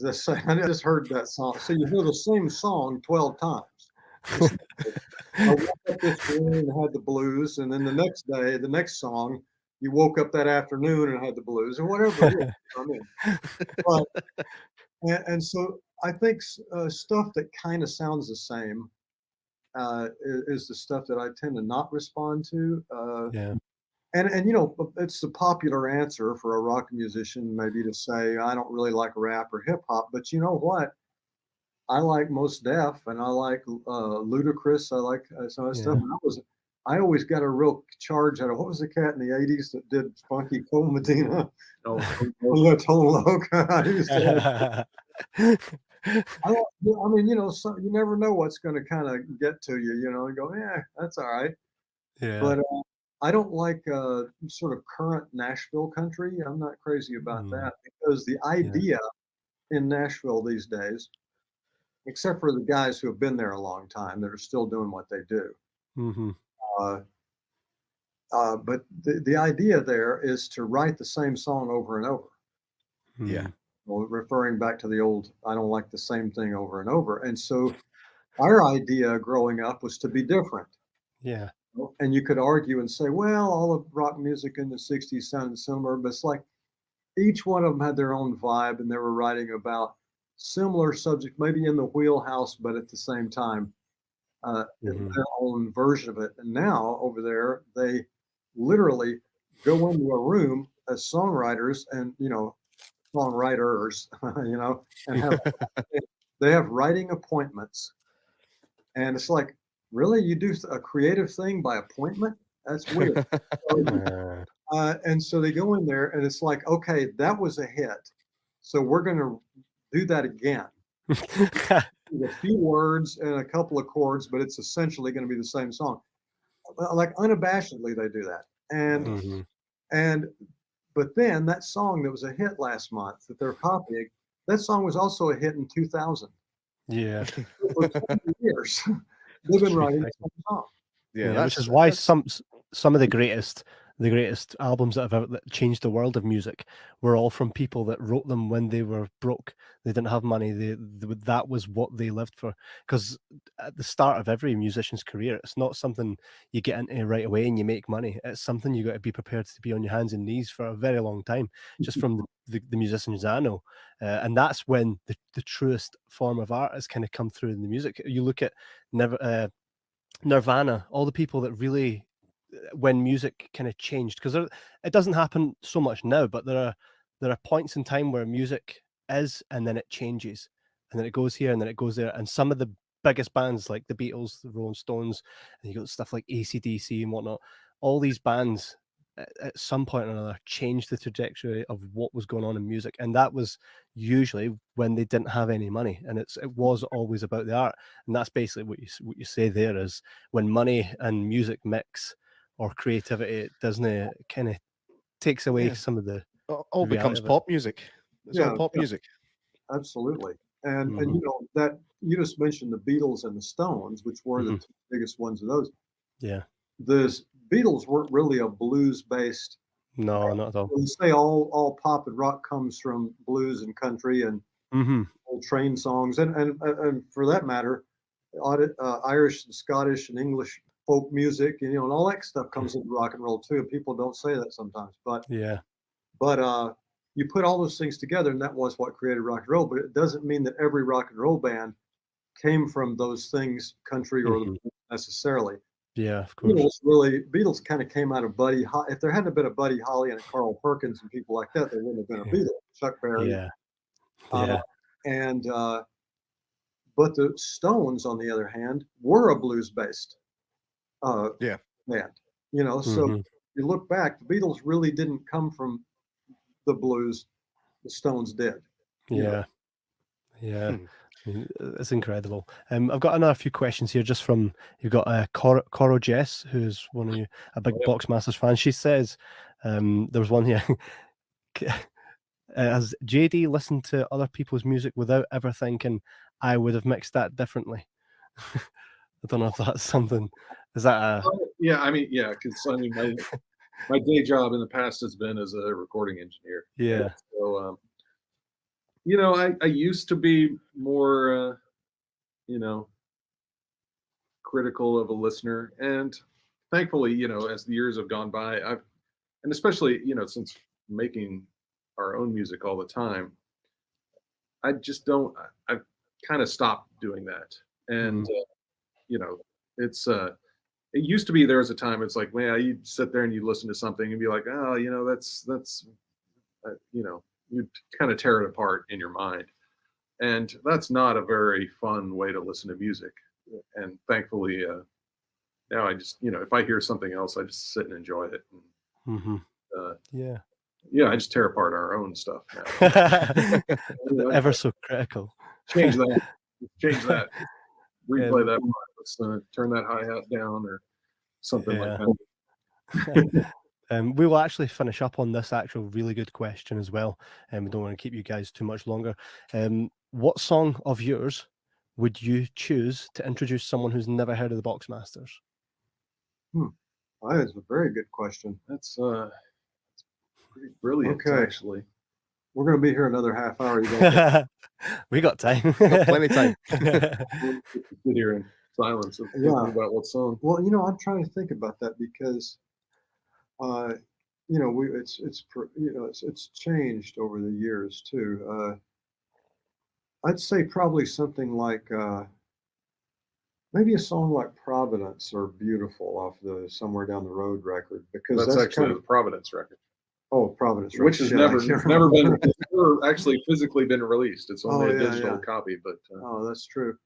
I just heard that song. So you hear the same song 12 times. I woke up this morning and had the blues, and then the next day, the next song, you woke up that afternoon and had the blues, or whatever it is. I mean, but, and so I think stuff that kind of sounds the same is the stuff that I tend to not respond to. And you know, it's the popular answer for a rock musician maybe to say, I don't really like rap or hip hop, but you know what? I like Mos Def, and I like Ludacris. I like some of that stuff. And I always got a real charge out of, what was the cat in the 80s that did Funky Cole Medina? Tone Loc. I mean, you know, you never know what's going to kind of get to you, you know, and go, yeah, that's all right. But I don't like sort of current Nashville country. I'm not crazy about that, because the idea in Nashville these days, except for the guys who have been there a long time that are still doing what they do. But the idea there is to write the same song over and over. Well, referring back to the old, I don't like the same thing over and over. And so our idea growing up was to be different. And you could argue and say, well, all of rock music in the 60s sounded similar, but it's like each one of them had their own vibe, and they were writing about similar subject, maybe in the wheelhouse, but at the same time, their own version of it. And now over there, they literally go into a room as songwriters and, songwriters, and they have writing appointments. And it's like, really, you do a creative thing by appointment? That's weird. And so they go in there and it's like, okay, that was a hit. So we're going to do that again. A few words and a couple of chords, but it's essentially going to be the same song. Like unabashedly, they do that. But then that song that was a hit last month that they're copying, that song was also a hit in 2000. Yeah. For 20 years, they've been writing the same song. Yeah, which is why some of the greatest albums that have ever that changed the world of music were all from people that wrote them when they were broke. They didn't have money. That was what they lived for. Because at the start of every musician's career, it's not something you get into right away and you make money. It's something you got to be prepared to be on your hands and knees for a very long time. Just from the musicians I know, and that's when the truest form of art has kind of come through in the music. You look at Nirvana, all the people that really, when music kind of changed, because it doesn't happen so much now, but there are points in time where music is, and then it changes, and then it goes here, and then it goes there, and some of the biggest bands like the Beatles, the Rolling Stones, and you got stuff like AC/DC and whatnot, all these bands at some point or another changed the trajectory of what was going on in music, and that was usually when they didn't have any money, and it was always about the art, and that's basically what you say there is when money and music mix or creativity, it doesn't kind of takes away some of the all becomes pop music. It's all pop music. Absolutely. And that you just mentioned the Beatles and the Stones, which were the two biggest ones of those. Yeah. The Beatles weren't really a blues-based. No, not at all. You say all pop and rock comes from blues and country and old train songs, and for that matter, Irish and Scottish and English folk music, and all that stuff comes into rock and roll too. People don't say that sometimes, but you put all those things together, and that was what created rock and roll. But it doesn't mean that every rock and roll band came from those things, country or necessarily. Yeah, of course. Beatles kind of came out of Buddy Holly. If there hadn't been a Buddy Holly and a Carl Perkins and people like that, there wouldn't have been a Beatles. Chuck Berry. But the Stones, on the other hand, were a blues-based band. So you look back, the Beatles really didn't come from the blues. The Stones did. Yeah. It's incredible. I've got another few questions here just from, you've got Coro Jess, who's one of you, a big Boxmasters fan. She says, there was one here, has JD listened to other people's music without ever thinking, I would have mixed that differently? I don't know if that's something, is that a... because my day job in the past has been as a recording engineer. Yeah. So, I used to be more, critical of a listener, and thankfully, as the years have gone by, and especially, since making our own music all the time, I've kind of stopped doing that. And, it's, it used to be, there was a time it's like, man, you'd sit there and you listen to something and be like, oh, that's you'd kind of tear it apart in your mind. And that's not a very fun way to listen to music. And thankfully, now I just, if I hear something else, I just sit and enjoy it. And, I just tear apart our own stuff now. Ever so critical. Change that. Replay that part. Let's turn that hi-hat down or something like that. We will actually finish up on this actual really good question as well, and we don't want to keep you guys too much longer. What song of yours would you choose to introduce someone who's never heard of the Boxmasters? That is a very good question. That's pretty brilliant, actually. We're going to be here another half hour. You we got time. Got plenty of time. Sit here in silence and thinking about what song. Well, I'm trying to think about that because it's changed over the years too. I'd say probably something like maybe a song like Providence or Beautiful off the Somewhere Down the Road record, because That's that's actually kind the of Providence record, Providence record, which has shit, I never can't never been remember. never actually physically been released. It's only Oh, a yeah, digital yeah. copy, but Oh, that's true.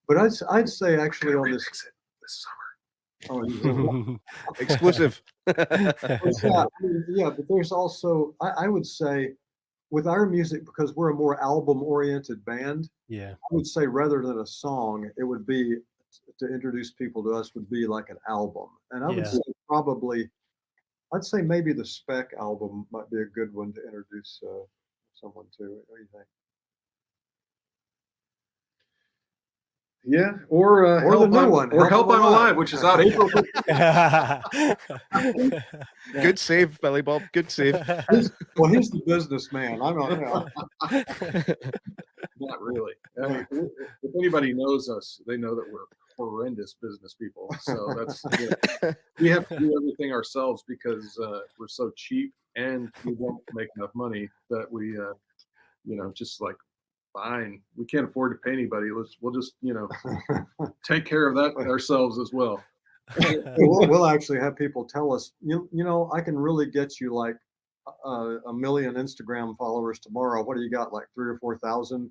But I'd say actually on this. remix it this summer. Oh, you will. Exclusive. Yeah, but there's also I would say with our music, because we're a more album oriented band, Yeah. I would say rather than a song, it would be to introduce people to us would be like an album. And I would Yeah. say probably I'd say maybe the Spec album might be a good one to introduce someone to. What do you think? Yeah, or Or the new one, or Help I'm Alive, which is out April 15th. Good save, Billy Bob. Good save. Well, he's the businessman. I don't know. Not really. I mean, if anybody knows us, they know that we're horrendous business people. So that's we have to do everything ourselves because we're so cheap and we won't make enough money that we, just like, fine, we can't afford to pay anybody. We'll just, take care of that ourselves as well. We'll actually have people tell us, I can really get you like a million Instagram followers tomorrow. What do you got, like 3,000 or 4,000,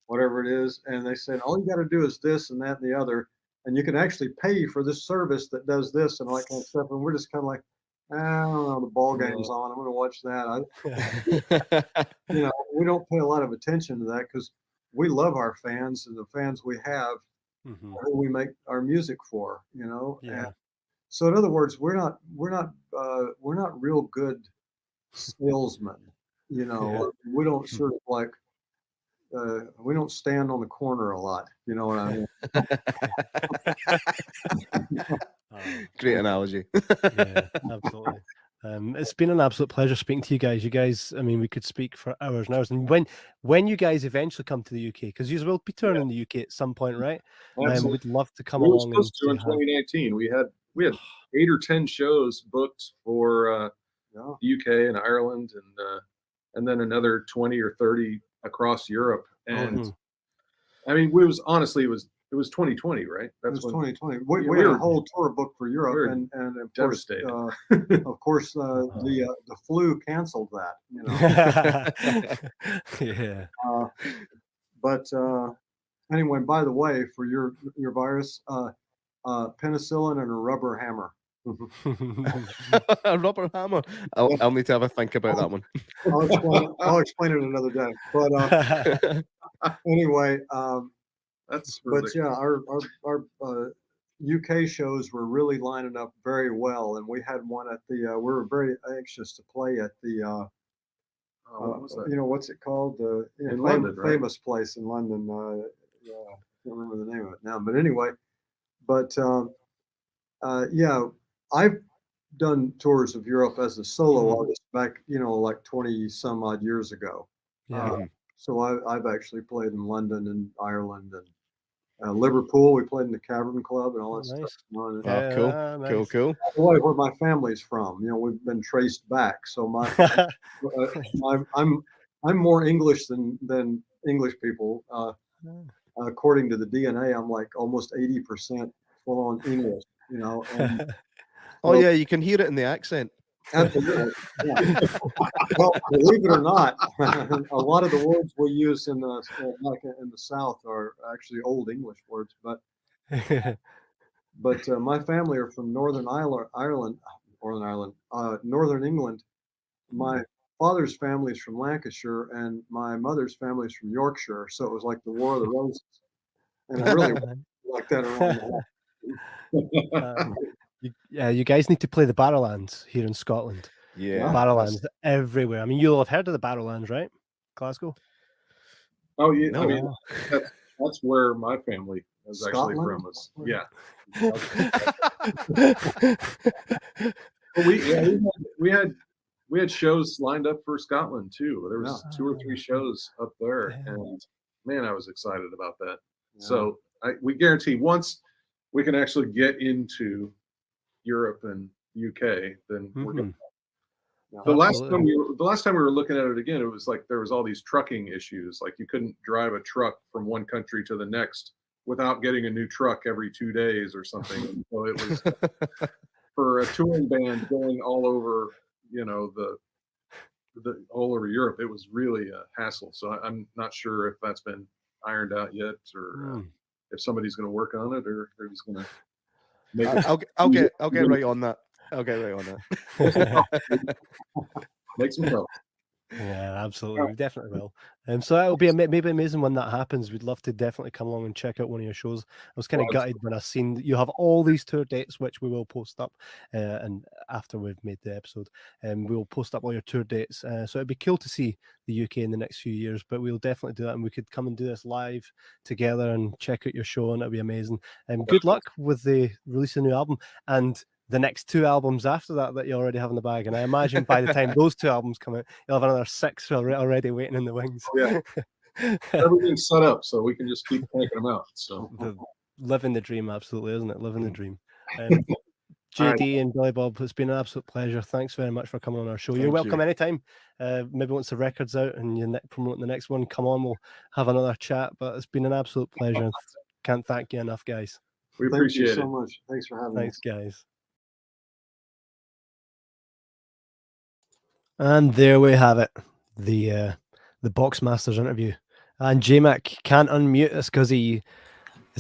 whatever it is? And they said, all you got to do is this and that and the other, and you can actually pay for this service that does this and all that kind of stuff. And we're just kind of like, I don't know, the ball game's on. I'm going to watch that. We don't pay a lot of attention to that because we love our fans and the fans we have, who we make our music for. Yeah. And so in other words, we're not real good salesmen. We don't sort of like we don't stand on the corner a lot. You know what I mean? Great analogy. Yeah, absolutely. It's been an absolute pleasure speaking to you guys. I mean, we could speak for hours and hours. And when you guys eventually come to the UK, because you will be touring in the UK at some point, right? We'd love to come along. We were supposed to in 2019. We had 8 or 10 shows booked for the UK and Ireland, and then another 20 or 30 across Europe. And I mean, it was 2020, right? It was 2020. We had a whole tour booked for Europe, and of devastated. Course, the flu canceled that. Yeah. But anyway, by the way, for your virus, penicillin and a rubber hammer. A rubber hammer. I'll need to have a think about that one. I'll explain it another day. But anyway, that's ridiculous. But yeah, our UK shows were really lining up very well, and we had one at the. We were very anxious to play at the. What's it called? London, right? Famous place in London. I can't remember the name of it now, but anyway. But I've done tours of Europe as a solo artist back, like 20 some odd years ago. Yeah. So I've actually played in London and Ireland and Liverpool. We played in the Cavern Club and all that stuff. Cool. By the way, where my family's from, we've been traced back. So I'm more English than English people. According to the DNA, I'm like almost 80% full on English. And, yeah, you can hear it in the accent. Absolutely. Yeah. Well, believe it or not, a lot of the words we use in the South are actually Old English words. But my family are from Northern England. My father's family is from Lancashire, and my mother's family is from Yorkshire. So it was like the War of the Roses, and I really like that around the you guys need to play the Barrowlands here in Scotland. Yeah, Barrowlands everywhere. I mean, you'll have heard of the Barrowlands, right? Glasgow. Oh yeah, no. I mean that's where my family is actually from. Yeah. We had shows lined up for Scotland too. There was 2 or 3 shows up there, and man, I was excited about that. Yeah. So we guarantee once we can actually get into Europe and UK, then we're going. Yeah. The Absolutely. last time we were looking at it again, it was like there was all these trucking issues. Like you couldn't drive a truck from one country to the next without getting a new truck every 2 days or something. And so it was for a touring band going all over, all over Europe. It was really a hassle. So I'm not sure if that's been ironed out yet, or if somebody's going to work on it, or they're just going to make it. I'll get right on that. I'll get right on that. Make some trouble. Yeah, absolutely. We definitely will. So that'll be maybe amazing when that happens. We'd love to definitely come along and check out one of your shows. I was kind of gutted when I seen that you have all these tour dates, which we will post up, and after we've made the episode, and we'll post up all your tour dates. So it'd be cool to see the UK in the next few years. But we'll definitely do that, and we could come and do this live together and check out your show, and it'll be amazing. And good luck with the release of the new album and the next 2 albums after that you already have in the bag. And I imagine by the time those 2 albums come out, you'll have another 6 already waiting in the wings. Oh, yeah. Everything's set up, so we can just keep cranking them out. So living the dream, absolutely, isn't it? Living the dream. JD and Billy Bob, it's been an absolute pleasure. Thanks very much for coming on our show. You're welcome anytime. Maybe once the record's out and you're promoting the next one, come on, we'll have another chat. But it's been an absolute pleasure. Can't thank you enough, guys. We appreciate it so much. Thanks for having us. Thanks, guys. And there we have it, the Boxmasters interview. And J-Mac can't unmute us because he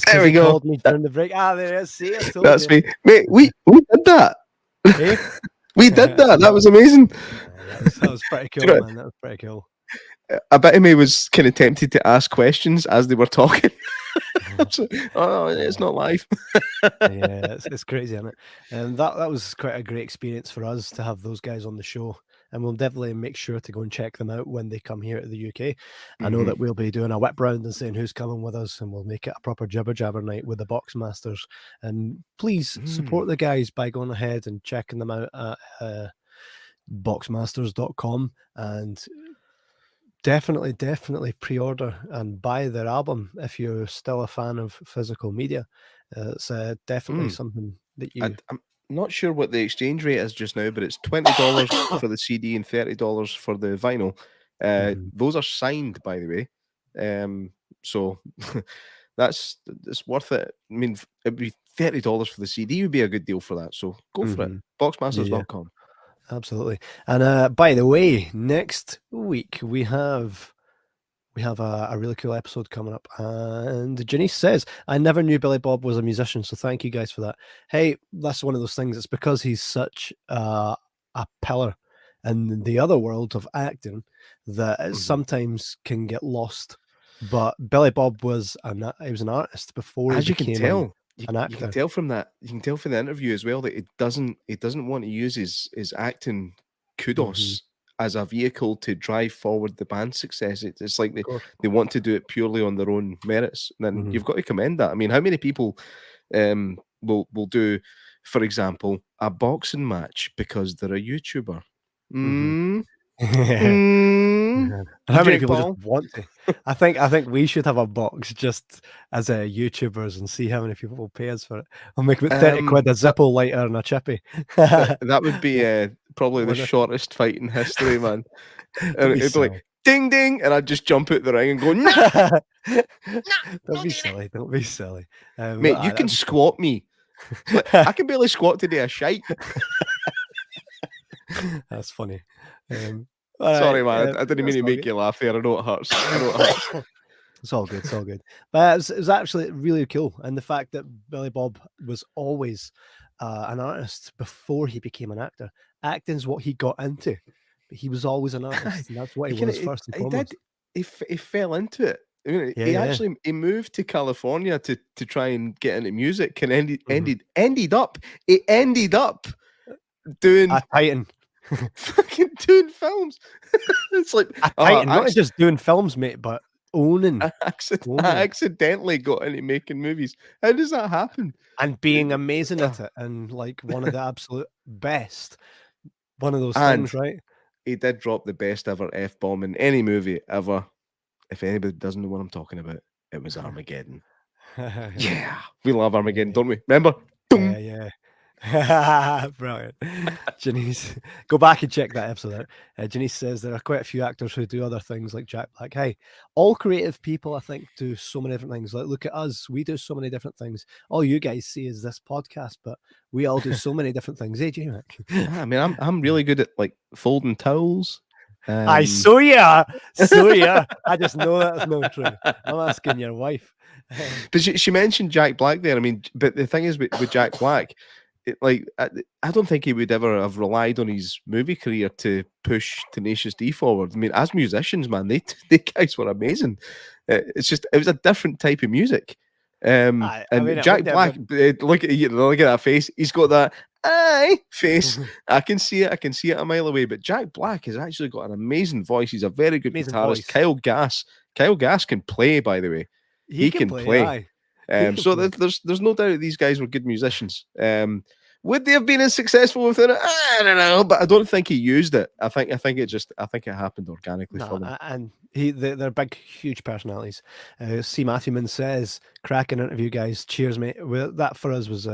called me during the break. There it is. See, that's me. Mate, we did that. Hey? We did that. That was amazing. That was pretty cool, man. That was pretty cool. I bet him he was kind of tempted to ask questions as they were talking. Oh, it's not live. Yeah, it's crazy, isn't it? And that was quite a great experience for us to have those guys on the show. And we'll definitely make sure to go and check them out when they come here to the UK. I know that we'll be doing a whip round and saying who's coming with us, and we'll make it a proper Jibber Jabber night with the Boxmasters. And please support the guys by going ahead and checking them out at boxmasters.com, and definitely pre-order and buy their album if you're still a fan of physical media. It's definitely something that you... I'm not sure what the exchange rate is just now, but it's $20 for the CD and $30 for the vinyl. Those are signed, by the way. So it's worth it. I mean, it'd be $30 for the CD would be a good deal for that. So go for it. Boxmasters.com. Absolutely. And by the way, next week we have a really cool episode coming up, and Janice says, I never knew Billy Bob was a musician, so thank you guys for that. Hey, that's one of those things. It's because he's such a pillar in the other world of acting that it sometimes can get lost. But Billy Bob was an artist before he became an actor. You can tell from that. You can tell from the interview as well that he doesn't want to use his acting kudos as a vehicle to drive forward the band's success. It's like they want to do it purely on their own merits. And then you've got to commend that. I mean, how many people will do, for example, a boxing match because they're a YouTuber? How many people just want to? I think we should have a box just as YouTubers and see how many people will pay us for it. I'll make about 30 quid, a Zippo lighter and a chippy. that would be probably the shortest fight in history, man. It'd be like ding ding, and I'd just jump out the ring and go, no! Don't be silly. Don't be silly. Mate, you can squat me. I can barely squat today, a shite. That's funny. Sorry, man. I didn't mean to make you laugh there. I know it hurts. It's all good. It's all good. But it was actually really cool. And the fact that Billy Bob was always an artist before he became an actor. Acting's what he got into. But he was always an artist. And that's what he was first and foremost. He fell into it. I mean, he moved to California to try and get into music, and ended up doing a Titan. Fucking doing films. It's like not just doing films, mate, but owning. I accidentally got into making movies. How does that happen? And being amazing at it, and like one of the absolute best. One of those things, right? He did drop the best ever F-bomb in any movie ever. If anybody doesn't know what I'm talking about, it was Armageddon. Yeah, we love Armageddon, don't we? Remember? Yeah. Brilliant. Janice, go back and check that episode out. Janice says there are quite a few actors who do other things like Jack Black. Hey, all creative people, I think, do so many different things. Like, look at us. We do so many different things. All you guys see is this podcast, but we all do so many different things. Hey, J-Mac. I mean, I'm really good at like folding towels. I so yeah. I just know that's not true. I'm asking your wife. But she mentioned Jack Black there. I mean, but the thing is with Jack Black, I don't think he would ever have relied on his movie career to push Tenacious D forward. I mean, as musicians, man, they guys were amazing. It was a different type of music. And Jack Black, look at that face. He's got that face. I can see it a mile away. But Jack Black has actually got an amazing voice. He's a very good guitarist. Voice. Kyle Gass can play, by the way. He can play. So there's no doubt these guys were good musicians. Would they have been as successful without it? I don't know, but I don't think he used it. I think it happened organically for them. And they're big, huge personalities. C. Matthewman says, "Cracking interview, guys. Cheers, mate." Well, that for us was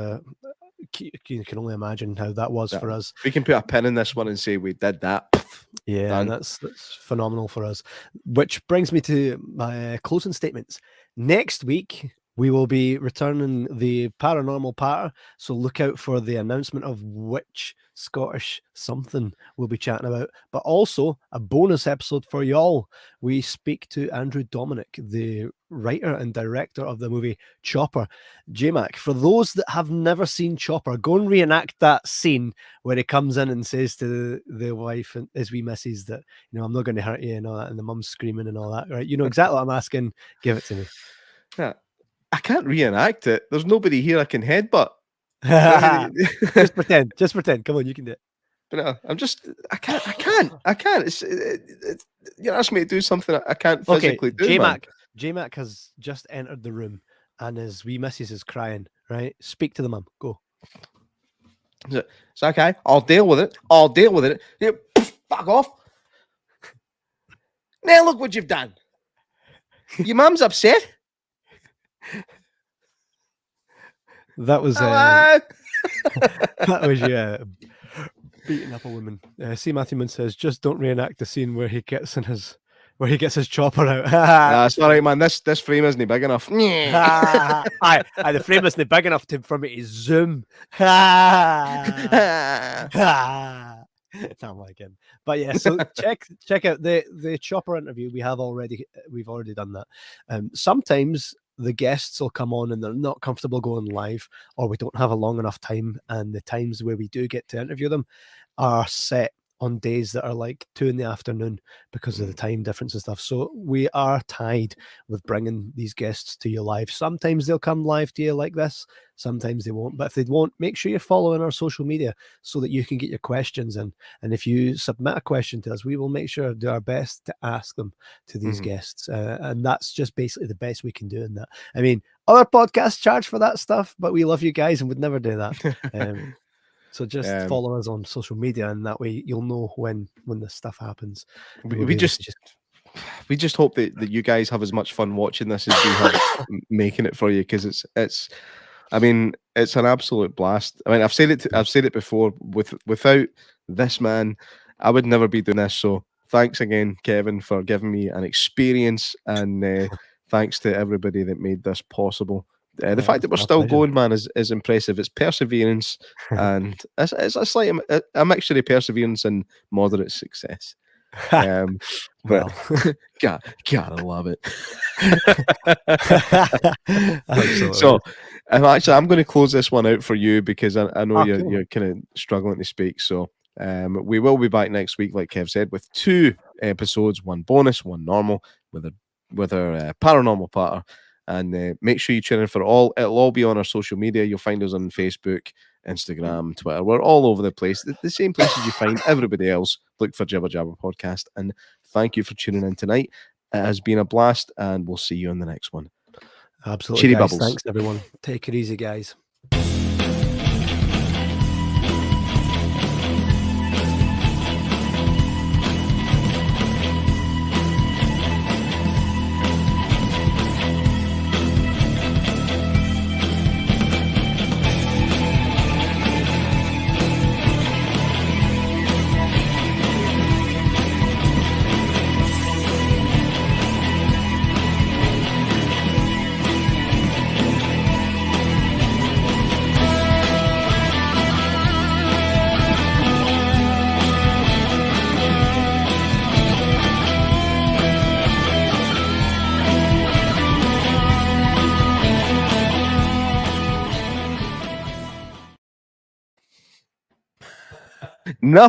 you can only imagine how that was for us. We can put a pin in this one and say we did that. Yeah, and that's phenomenal for us. Which brings me to my closing statements. Next week, we will be returning the Paranormal Patter, so look out for the announcement of which Scottish something we'll be chatting about, but also a bonus episode for y'all. We speak to Andrew Dominic, the writer and director of the movie Chopper. J-Mac, for those that have never seen Chopper, go and reenact that scene where he comes in and says to the wife and his wee missus that, I'm not going to hurt you and all that, and the mum's screaming and all that, right? You know exactly what I'm asking. Give it to me. Yeah. I can't reenact it. There's nobody here I can headbutt. Just pretend. Come on, you can do it. But no, I can't. You're asking me to do something I can't physically do. J-Mac has just entered the room and his wee missus is crying, right? Speak to the mum. Go. It's okay. I'll deal with it. Yeah, fuck off. Now look what you've done. Your mum's upset. That was that was beating up a woman. C. Matthewman says, just don't reenact the scene where he gets his chopper out. That's all right, man. This frame isn't big enough. The frame isn't big enough for me to zoom. I'm like him. But yeah, so check out the Chopper interview. We've already done that. Sometimes the guests will come on and they're not comfortable going live, or we don't have a long enough time, and the times where we do get to interview them are set on days that are like 2 p.m. because of the time difference and stuff. So we are tied with bringing these guests to you live. Sometimes they'll come live to you like this, sometimes they won't. But if they won't, make sure you're following our social media so that you can get your questions in. And if you submit a question to us, we will make sure to do our best to ask them to these guests. And that's just basically the best we can do in that. I mean, other podcasts charge for that stuff, but we love you guys and would never do that. So just follow us on social media, and that way you'll know when this stuff happens. We just hope that you guys have as much fun watching this as we have making it for you, because it's an absolute blast. I mean, I've said it before. Without this man, I would never be doing this. So thanks again, Kevin, for giving me an experience, and thanks to everybody that made this possible. The fact that we're still going, man, is impressive. It's perseverance, and it's a mixture of perseverance and moderate success. But gotta love it. So, I'm going to close this one out for you, because I know you're kind of struggling to speak. So, we will be back next week, like Kev said, with 2 episodes, one bonus, one normal, with our paranormal patter. And make sure you tune in for all. It'll all be on our social media. You'll find us on Facebook, Instagram, Twitter. We're all over the place. The same places you find everybody else. Look for Jibber Jabber Podcast. And thank you for tuning in tonight. It has been a blast, and we'll see you on the next one. Absolutely. Cheery guys. bubbles. Thanks, everyone. Take it easy, guys.